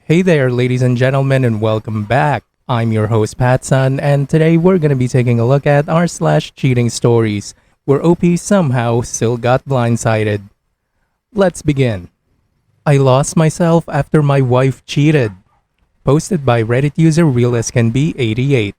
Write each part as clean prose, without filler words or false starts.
Hey there, ladies and gentlemen, and welcome back. I'm your host, PattSun, and today we're going to be taking a look at r/cheating stories, where OP somehow still got blindsided. Let's begin. I lost myself after my wife cheated. Posted by Reddit user RealAsCanBe88.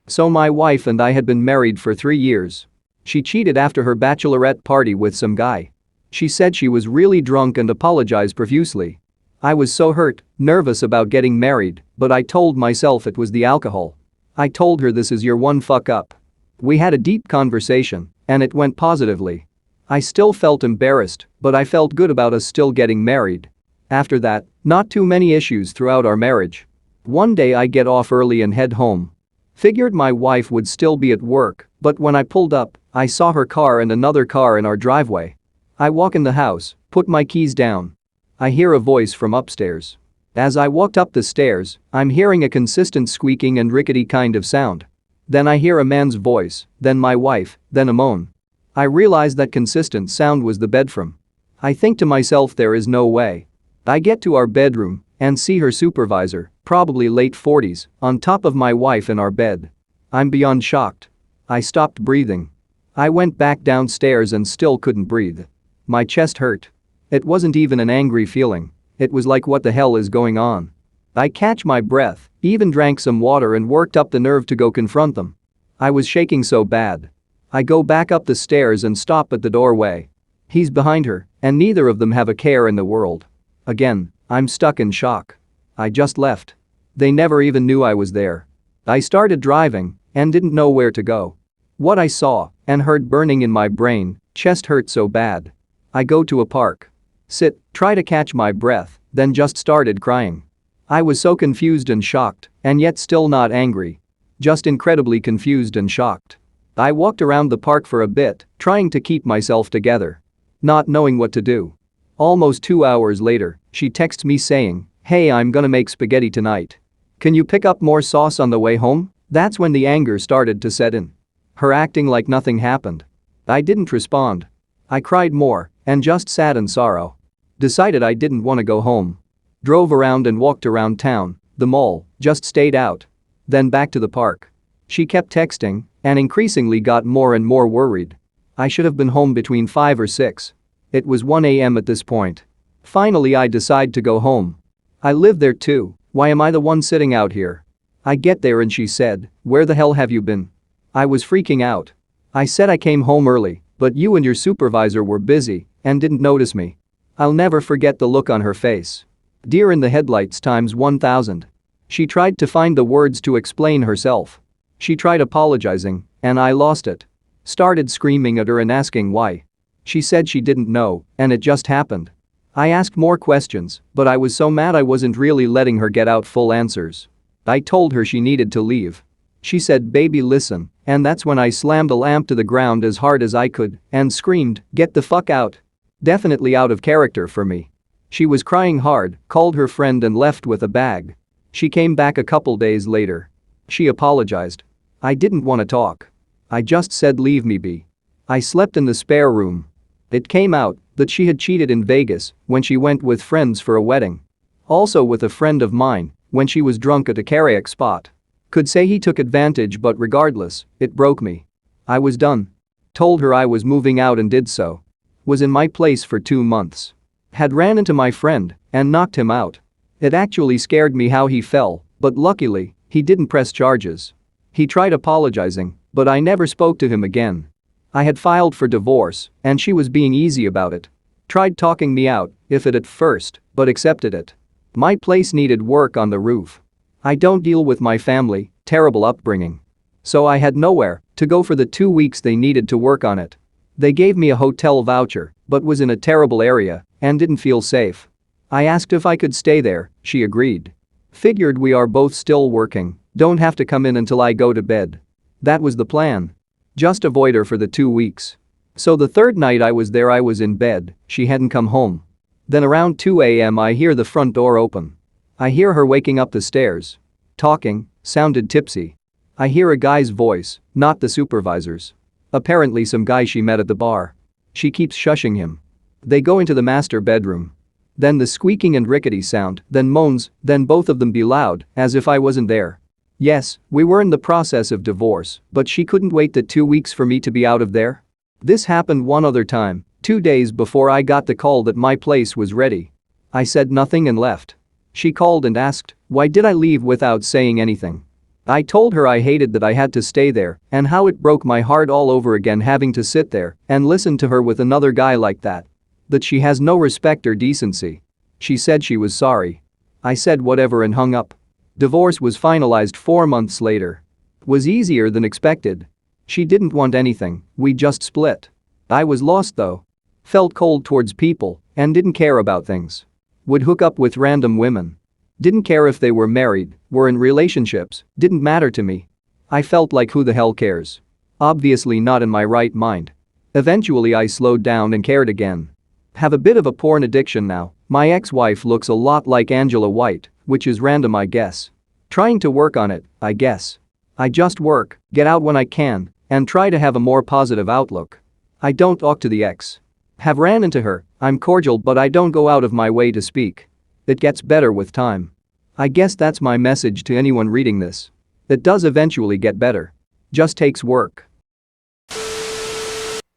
So my wife and I had been married for 3 years. She cheated after her bachelorette party with some guy. She said she was really drunk and apologized profusely. I was so hurt, nervous about getting married, but I told myself it was the alcohol. I told her this is your one fuck up. We had a deep conversation, and it went positively. I still felt embarrassed, but I felt good about us still getting married. After that, not too many issues throughout our marriage. One day I get off early and head home. Figured my wife would still be at work, but when I pulled up, I saw her car and another car in our driveway. I walk in the house, put my keys down. I hear a voice from upstairs. As I walked up the stairs, I'm hearing a consistent squeaking and rickety kind of sound. Then I hear a man's voice, then my wife, then a moan. I realize that consistent sound was the bedroom. I think to myself there is no way. I get to our bedroom and see her supervisor, probably late 40s, on top of my wife in our bed. I'm beyond shocked. I stopped breathing. I went back downstairs and still couldn't breathe. My chest hurt. It wasn't even an angry feeling. It was like, what the hell is going on? I catch my breath, even drank some water and worked up the nerve to go confront them. I was shaking so bad. I go back up the stairs and stop at the doorway. He's behind her, and neither of them have a care in the world. Again, I'm stuck in shock. I just left. They never even knew I was there. I started driving and didn't know where to go. What I saw and heard burning in my brain, chest hurt so bad. I go to a park. Sit, try to catch my breath, then just started crying. I was so confused and shocked, and yet still not angry. Just incredibly confused and shocked. I walked around the park for a bit, trying to keep myself together. Not knowing what to do. Almost 2 hours later, she texts me saying, "Hey, I'm gonna make spaghetti tonight. Can you pick up more sauce on the way home?" That's when the anger started to set in. Her acting like nothing happened. I didn't respond. I cried more and just sat in sorrow. Decided I didn't want to go home. Drove around and walked around town, the mall, just stayed out. Then back to the park. She kept texting and increasingly got more and more worried. I should have been home between 5 or 6. It was 1 a.m. at this point. Finally I decide to go home. I live there too, why am I the one sitting out here? I get there and she said, "Where the hell have you been?" I was freaking out. I said I came home early, but you and your supervisor were busy and didn't notice me. I'll never forget the look on her face. Deer in the headlights times 1000. She tried to find the words to explain herself. She tried apologizing, and I lost it. Started screaming at her and asking why. She said she didn't know, and it just happened. I asked more questions, but I was so mad I wasn't really letting her get out full answers. I told her she needed to leave. She said, "Baby, listen," and that's when I slammed the lamp to the ground as hard as I could and screamed, "Get the fuck out." Definitely out of character for me. She was crying hard, called her friend and left with a bag. She came back a couple days later. She apologized. I didn't want to talk. I just said leave me be. I slept in the spare room. It came out that she had cheated in Vegas when she went with friends for a wedding. Also with a friend of mine when she was drunk at a karaoke spot. Could say he took advantage, but regardless, it broke me. I was done. Told her I was moving out and did so. Was in my place for 2 months. Had ran into my friend and knocked him out. It actually scared me how he fell, but luckily, he didn't press charges. He tried apologizing, but I never spoke to him again. I had filed for divorce, and she was being easy about it. Tried talking me out, if it at first, but accepted it. My place needed work on the roof. I don't deal with my family, terrible upbringing. So I had nowhere to go for the 2 weeks they needed to work on it. They gave me a hotel voucher, but was in a terrible area and didn't feel safe. I asked if I could stay there, she agreed. Figured we are both still working, don't have to come in until I go to bed. That was the plan. Just avoid her for the 2 weeks. So the third night I was there I was in bed, she hadn't come home. Then around 2 a.m. I hear the front door open. I hear her waking up the stairs. Talking, sounded tipsy. I hear a guy's voice, not the supervisor's. Apparently some guy she met at the bar. She keeps shushing him. They go into the master bedroom. Then the squeaking and rickety sound, then moans, then both of them be loud, as if I wasn't there. Yes, we were in the process of divorce, but she couldn't wait the 2 weeks for me to be out of there. This happened one other time, 2 days before I got the call that my place was ready. I said nothing and left. She called and asked, why did I leave without saying anything? I told her I hated that I had to stay there and how it broke my heart all over again having to sit there and listen to her with another guy like that. That she has no respect or decency. She said she was sorry. I said whatever and hung up. Divorce was finalized 4 months later. Was easier than expected. She didn't want anything, we just split. I was lost though. Felt cold towards people and didn't care about things. Would hook up with random women. Didn't care if they were married, were in relationships, didn't matter to me. I felt like who the hell cares? Obviously not in my right mind. Eventually I slowed down and cared again. Have a bit of a porn addiction now. My ex-wife looks a lot like Angela White, which is random I guess. Trying to work on it, I guess. I just work, get out when I can, and try to have a more positive outlook. I don't talk to the ex. Have ran into her, I'm cordial but I don't go out of my way to speak. It gets better with time. I guess that's my message to anyone reading this. It does eventually get better. Just takes work.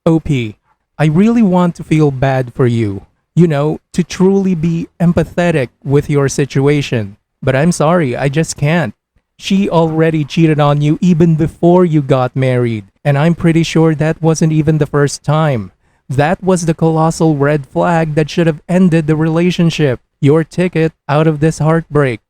OP, I really want to feel bad for you. You know, to truly be empathetic with your situation. But I'm sorry, I just can't. She already cheated on you even before you got married. And I'm pretty sure that wasn't even the first time. That was the colossal red flag that should have ended the relationship. Your ticket out of this heartbreak.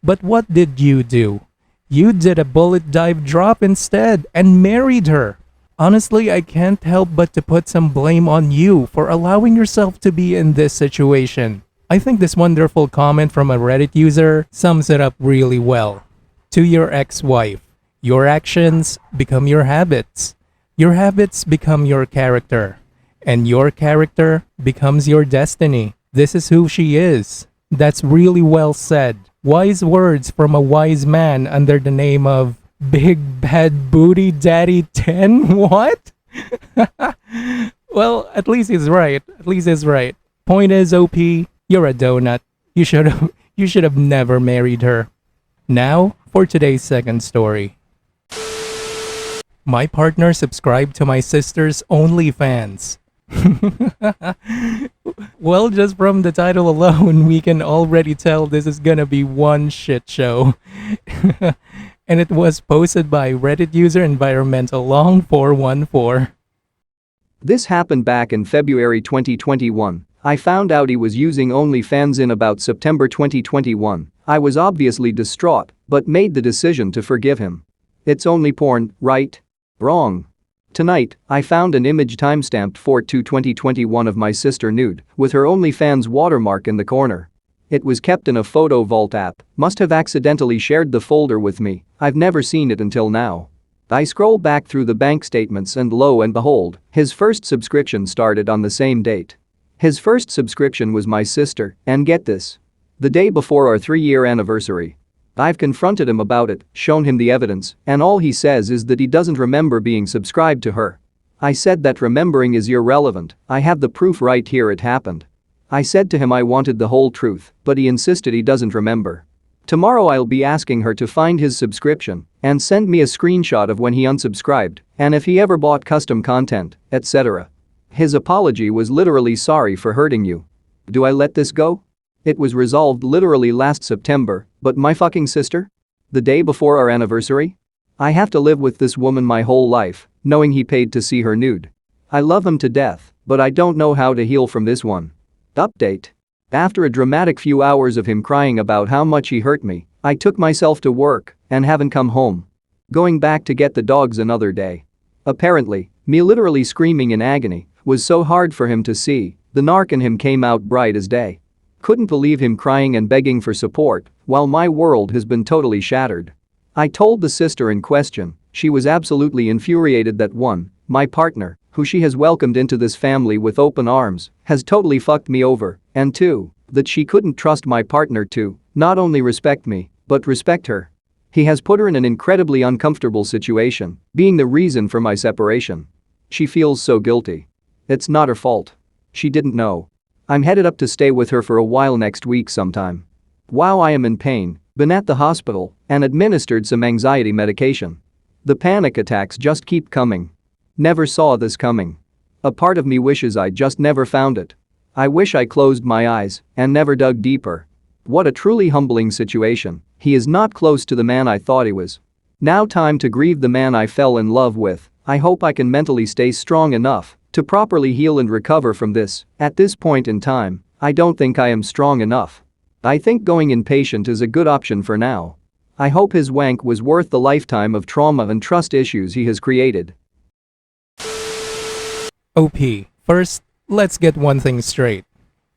But what did you do? You did a bullet dive drop instead and married her. Honestly, I can't help but to put some blame on you for allowing yourself to be in this situation. I think this wonderful comment from a Reddit user sums it up really well. To your ex-wife, your actions become your habits. Your habits become your character. And your character becomes your destiny. This is who she is. That's really well said. Wise words from a wise man under the name of Big Bad Booty Daddy 10? What? Well, at least he's right. At least he's right. Point is, OP, you're a donut. You should have never married her. Now, for today's second story. My partner subscribed to my sister's OnlyFans. Well, just from the title alone, we can already tell this is gonna be one shit show. And it was posted by Reddit user Environmental Long 414. This happened back in February 2021. I found out he was using OnlyFans in about September 2021. I was obviously distraught, but made the decision to forgive him. It's only porn, right? Wrong. Tonight, I found an image timestamped 4/2/2021 of my sister nude, with her OnlyFans watermark in the corner. It was kept in a photo vault app, must have accidentally shared the folder with me, I've never seen it until now. I scroll back through the bank statements and lo and behold, his first subscription started on the same date. His first subscription was my sister, and get this. The day before our 3-year anniversary. I've confronted him about it, shown him the evidence, and all he says is that he doesn't remember being subscribed to her. I said that remembering is irrelevant, I have the proof right here it happened. I said to him I wanted the whole truth, but he insisted he doesn't remember. Tomorrow I'll be asking her to find his subscription and send me a screenshot of when he unsubscribed and if he ever bought custom content, etc. His apology was literally sorry for hurting you. Do I let this go? It was resolved literally last September, but my fucking sister? The day before our anniversary? I have to live with this woman my whole life, knowing he paid to see her nude. I love him to death, but I don't know how to heal from this one. Update. After a dramatic few hours of him crying about how much he hurt me, I took myself to work and haven't come home. Going back to get the dogs another day. Apparently, me literally screaming in agony was so hard for him to see, the narc in him came out bright as day. Couldn't believe him crying and begging for support while my world has been totally shattered. I told the sister in question, she was absolutely infuriated that 1, my partner, who she has welcomed into this family with open arms, has totally fucked me over, and 2, that she couldn't trust my partner to not only respect me, but respect her. He has put her in an incredibly uncomfortable situation, being the reason for my separation. She feels so guilty. It's not her fault. She didn't know. I'm headed up to stay with her for a while next week sometime. Wow, I am in pain, been at the hospital, and administered some anxiety medication. The panic attacks just keep coming. Never saw this coming. A part of me wishes I just never found it. I wish I closed my eyes and never dug deeper. What a truly humbling situation. He is not close to the man I thought he was. Now time to grieve the man I fell in love with. I hope I can mentally stay strong enough to properly heal and recover from this. At this point in time, I don't think I am strong enough. I think going inpatient is a good option for now. I hope his wank was worth the lifetime of trauma and trust issues he has created. OP, first, let's get one thing straight.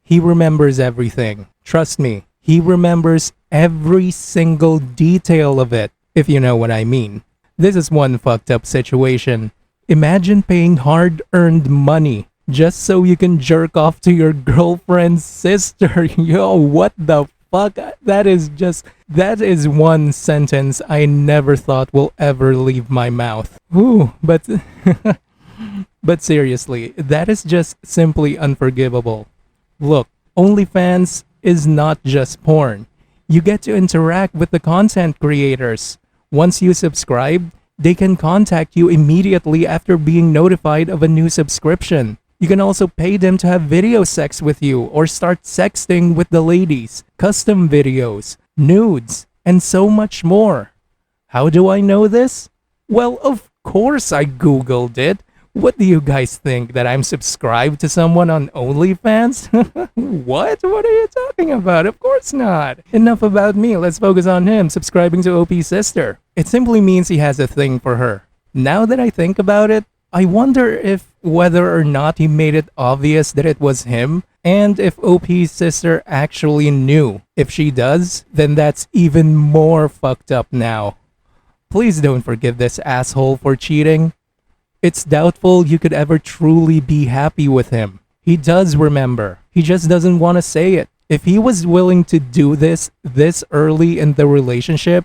He remembers everything. Trust me, he remembers every single detail of it, if you know what I mean. This is one fucked up situation. Imagine paying hard-earned money just so you can jerk off to your girlfriend's sister. Yo, what the fuck? That is one sentence I never thought will ever leave my mouth. Ooh, but but seriously, that is just simply unforgivable. Look, OnlyFans is not just porn. You get to interact with the content creators. Once you subscribe, they can contact you immediately after being notified of a new subscription. You can also pay them to have video sex with you or start sexting with the ladies, custom videos, nudes, and so much more. How do I know this? Well, of course I googled it. What do you guys think, that I'm subscribed to someone on OnlyFans? What? What are you talking about? Of course not. Enough about me, let's focus on him subscribing to OP's sister. It simply means he has a thing for her. Now that I think about it, I wonder if whether or not he made it obvious that it was him, and if OP's sister actually knew. If she does, then that's even more fucked up now. Please don't forgive this asshole for cheating. It's doubtful you could ever truly be happy with him. He does remember. He just doesn't want to say it. If he was willing to do this early in the relationship,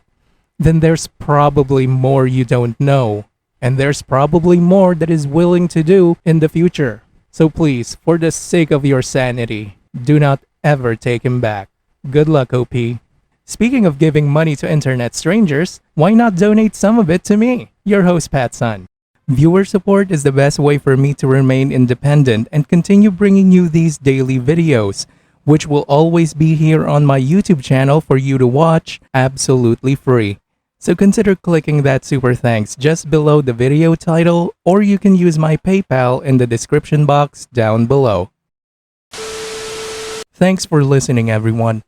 then there's probably more you don't know. And there's probably more that is willing to do in the future. So please, for the sake of your sanity, do not ever take him back. Good luck, OP. Speaking of giving money to internet strangers, why not donate some of it to me, your host PattSun? Viewer support is the best way for me to remain independent and continue bringing you these daily videos, which will always be here on my YouTube channel for you to watch absolutely free. So consider clicking that super thanks just below the video title, or you can use my PayPal in the description box down below. Thanks for listening, everyone.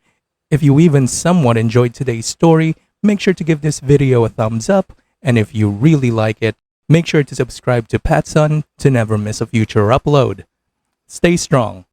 If you even somewhat enjoyed today's story, make sure to give this video a thumbs up, and if you really like it, make sure to subscribe to PattSun to never miss a future upload. Stay strong.